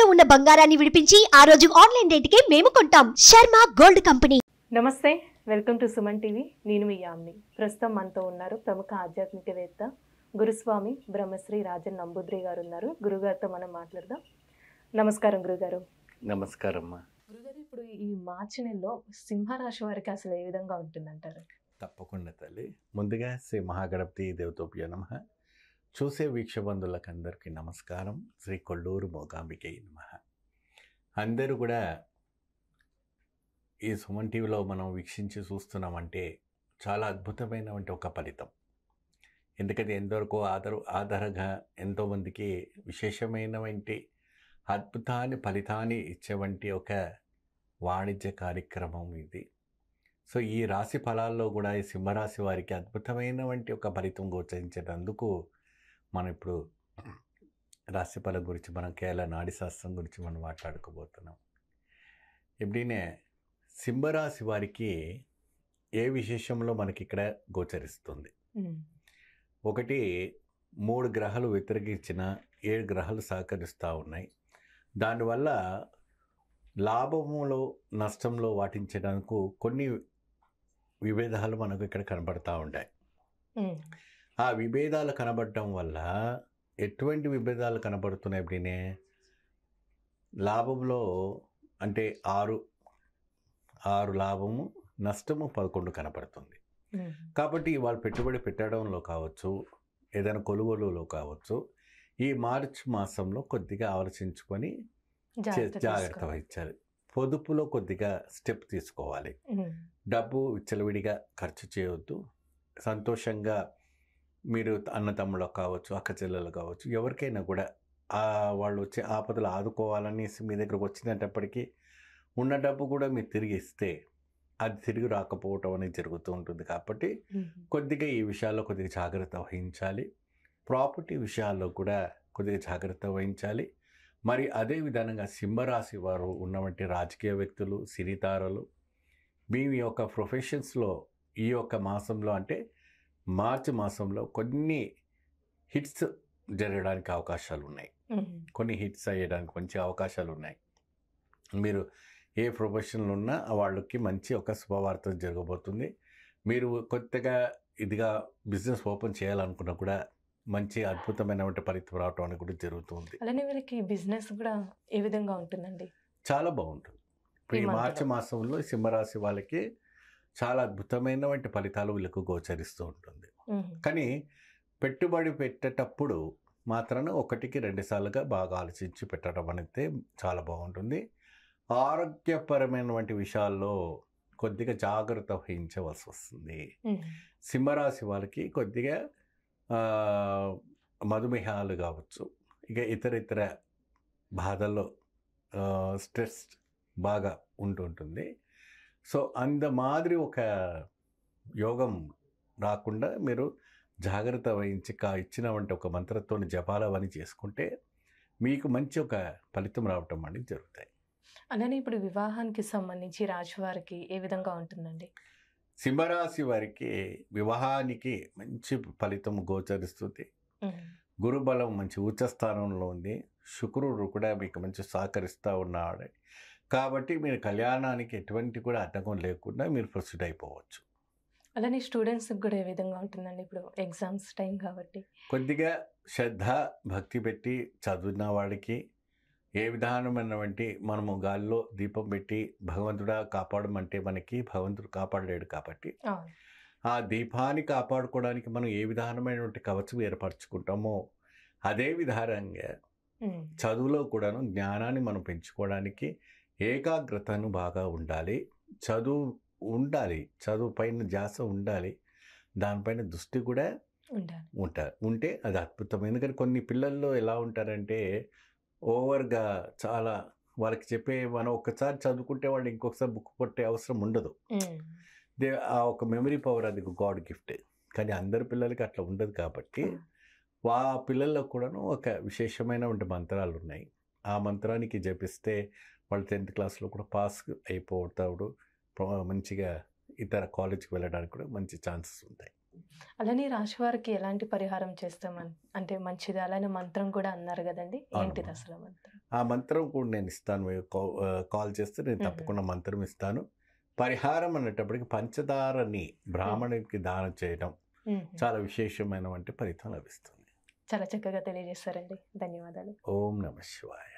తాకట్టులో ఉన్న బంగారాన్ని విడిపించి ఆ రోజు ఆన్లైన్ రేటుకే మేము కొంటాం. Sharma gold company. నమస్తే, వెల్కమ్ టు సుమన్ టీవీ. నేను మీ యామ్ని. ప్రస్తుతం మనతో ఉన్నారు ప్రముఖ ఆధ్యాత్మికవేత్త గురుస్వామి బ్రహ్మశ్రీ రాజన్ నంబూద్రి గారు ఉన్నారు. గురుగారితో మనం మాట్లాడదాం. నమస్కారం గురుగారు. నమస్కారం అమ్మా. గురుగారు, ఇప్పుడు ఈ మార్చి నెలలో సింహరాశి వారికి అసలు ఏ విధంగా ఉంటుందంటారు? తప్పకుండా తల్లి. ముందుగా శ్రీ మహాగణపతి దేవతోభ్యో నమః. చూసే వీక్షబంధులకు అందరికీ నమస్కారం. శ్రీ కొల్లూరు మూకాంబికై నమః. అందరూ కూడా ఈ సుమన్ టీవీలో మనం వీక్షించి చూస్తున్నామంటే చాలా అద్భుతమైనటువంటి ఒక ఫలితం. ఎందుకంటే ఎంతవరకు ఆధారంగా ఎంతోమందికి విశేషమైనటువంటి అద్భుతాన్ని ఫలితాన్ని ఇచ్చేవంటి ఒక వాణిజ్య కార్యక్రమం ఇది. సో ఈ రాశి ఫలాల్లో కూడా ఈ సింహరాశి వారికి అద్భుతమైనటువంటి ఒక ఫలితం గోచరించేటందుకు మనం ఇప్పుడు రాశి ఫలం గురించి, మనం కేవలం నాడి శాస్త్రం గురించి మనం మాట్లాడుకోబోతున్నాం. ఎప్పుడైనా సింహరాశి వారికి ఏ విశేషంలో మనకి ఇక్కడ గోచరిస్తుంది? ఒకటి, 3 గ్రహాలు వ్యతిరేకించిన 7 గ్రహాలు సహకరిస్తూ ఉన్నాయి. దానివల్ల లాభములో నష్టంలో వాటించడానికి కొన్ని విభేదాలు మనకు ఇక్కడ కనబడతా ఉంటాయి. ఆ విభేదాలు కనబడటం వల్ల ఎటువంటి విభేదాలు కనబడుతున్నాయి? ఎప్పుడైనా లాభంలో అంటే 6 లాభము, నష్టము 11 కనబడుతుంది. కాబట్టి వాళ్ళు పెట్టుబడి పెట్టడంలో కావచ్చు, ఏదైనా కొనుగోలులో కావచ్చు, ఈ మార్చి మాసంలో కొద్దిగా ఆలోచించుకొని జాగ్రత్త వహించాలి. పొదుపులో కొద్దిగా స్టెప్ తీసుకోవాలి. డబ్బు విచ్చలవిడిగా ఖర్చు చేయవద్దు. సంతోషంగా మీరు అన్నతమ్ముళ్ళు కావచ్చు, అక్క చెల్లెలు కావచ్చు, ఎవరికైనా కూడా వాళ్ళు వచ్చే ఆపదలు ఆదుకోవాలనేసి మీ దగ్గరకు వచ్చినప్పటికీ ఉన్న డబ్బు కూడా మీరు తిరిగి ఇస్తే అది తిరిగి రాకపోవటం అనేది జరుగుతూ ఉంటుంది. కాబట్టి కొద్దిగా ఈ విషయాల్లో కొద్దిగా జాగ్రత్త వహించాలి. ప్రాపర్టీ విషయాల్లో కూడా కొద్దిగా జాగ్రత్త వహించాలి. మరి అదే విధంగా సింహరాశి వారు ఉన్నటువంటి రాజకీయ వ్యక్తులు, సిరితారలు, మీ యొక్క ప్రొఫెషన్స్లో ఈ యొక్క మాసంలో అంటే మార్చి మాసంలో కొన్ని హిట్స్ జరగడానికి అవకాశాలు ఉన్నాయి. కొన్ని హిట్స్ అయ్యడానికి మంచి అవకాశాలు ఉన్నాయి. మీరు ఏ ప్రొఫెషన్లో ఉన్నా వాళ్ళకి మంచి ఒక శుభవార్త జరగబోతుంది. మీరు కొత్తగా ఇదిగా బిజినెస్ ఓపెన్ చేయాలనుకున్నా కూడా మంచి అద్భుతమైనటువంటి ఫలితం రావటం అనేది కూడా జరుగుతుంది. అలానే వీళ్ళకి బిజినెస్ కూడా ఏ విధంగా ఉంటుందండి? చాలా బాగుంటుంది. ఇప్పుడు ఈ మార్చి మాసంలో సింహరాశి వాళ్ళకి చాలా అద్భుతమైనటువంటి ఫలితాలు వీళ్ళకు గోచరిస్తూ ఉంటుంది. కానీ పెట్టుబడి పెట్టేటప్పుడు మాత్రం 1కి 2 సార్లుగా బాగా ఆలోచించి పెట్టడం అనేది చాలా బాగుంటుంది. ఆరోగ్యపరమైనటువంటి విషయాల్లో కొద్దిగా జాగ్రత్త వహించవలసి వస్తుంది. సింహరాశి వాళ్ళకి కొద్దిగా మధుమేహాలు కావచ్చు, ఇక ఇతర బాధల్లో స్ట్రెస్ బాగా ఉంటుంటుంది. సో అంత మాదిరి ఒక యోగం రాకుండా మీరు జాగ్రత్త వహించి ఇచ్చినవంటి ఒక మంత్రంతో జపాలు అవన్నీ చేసుకుంటే మీకు మంచి ఒక ఫలితం రావటం అనేది జరుగుతాయి. అలానే ఇప్పుడు వివాహానికి సంబంధించి రాశివారికి ఏ విధంగా ఉంటుందండి? సింహరాశి వారికి వివాహానికి మంచి ఫలితం గోచరిస్తుంది. గురుబలం మంచి ఉచ్చస్థానంలో ఉంది. శుక్రుడు కూడా మీకు మంచి సహకరిస్తూ ఉన్నాడు. కాబట్టి మీరు కళ్యాణానికి ఎటువంటి కూడా అడ్డంకం లేకుండా మీరు ప్రొసీడ్ అయిపోవచ్చు. అలానే స్టూడెంట్స్కి కూడా ఏ విధంగా ఉంటుందండి? ఇప్పుడు ఎగ్జామ్స్ టైం కాబట్టి కొద్దిగా శ్రద్ధ భక్తి పెట్టి చదివిన వాడికి ఏ విధానమైనటువంటి మనము గాల్లో దీపం పెట్టి భగవంతుడా కాపాడమంటే మనకి భగవంతుడు కాపాడలేడు. కాబట్టి ఆ దీపాన్ని కాపాడుకోవడానికి మనం ఏ విధానమైనటువంటి కవచం ఏర్పరచుకుంటామో అదే విధానంగా చదువులో కూడాను జ్ఞానాన్ని మనం పెంచుకోవడానికి ఏకాగ్రతను బాగా ఉండాలి. చదువు పైన ధ్యాస ఉండాలి. దానిపైన దృష్టి కూడా ఉంటే అది అద్భుతం. ఎందుకంటే కొన్ని పిల్లల్లో ఎలా ఉంటారంటే ఓవర్గా చాలా వాళ్ళకి మనం ఒక్కసారి చదువుకుంటే వాళ్ళు ఇంకొకసారి బుక్ పట్టే అవసరం ఉండదు. ఆ ఒక మెమరీ పవర్ అది గాడ్ గిఫ్ట్. కానీ అందరి పిల్లలకి అట్లా ఉండదు. కాబట్టి ఆ పిల్లల్లో కూడాను ఒక విశేషమైనటువంటి మంత్రాలు ఉన్నాయి. ఆ మంత్రానికి జపిస్తే వాళ్ళు 10th క్లాస్లో కూడా పాస్ అయిపోతాడు. మంచిగా ఇతర కాలేజ్కి వెళ్ళడానికి కూడా మంచి ఛాన్సెస్ ఉంటాయి. అలానే రాశి వారికి ఎలాంటి పరిహారం చేస్తామని అంటే మంచిది, అలానే మంత్రం కూడా అన్నారు కదండి, ఏంటిది అవును. అసలు మంత్రం? ఆ మంత్రం కూడా నేను ఇస్తాను. మీరు కాల్ చేస్తే నేను మ్మ్. తప్పకుండా మంత్రం ఇస్తాను. పరిహారం అనేటప్పటికి పంచదారని బ్రాహ్మణుడికి దానం చేయడం మ్మ్. చాలా విశేషమైన వంటి ఫలితం లభిస్తుంది. చాలా చక్కగా తెలియజేస్తారండి, ధన్యవాదాలు. ఓం నమ శివాయ.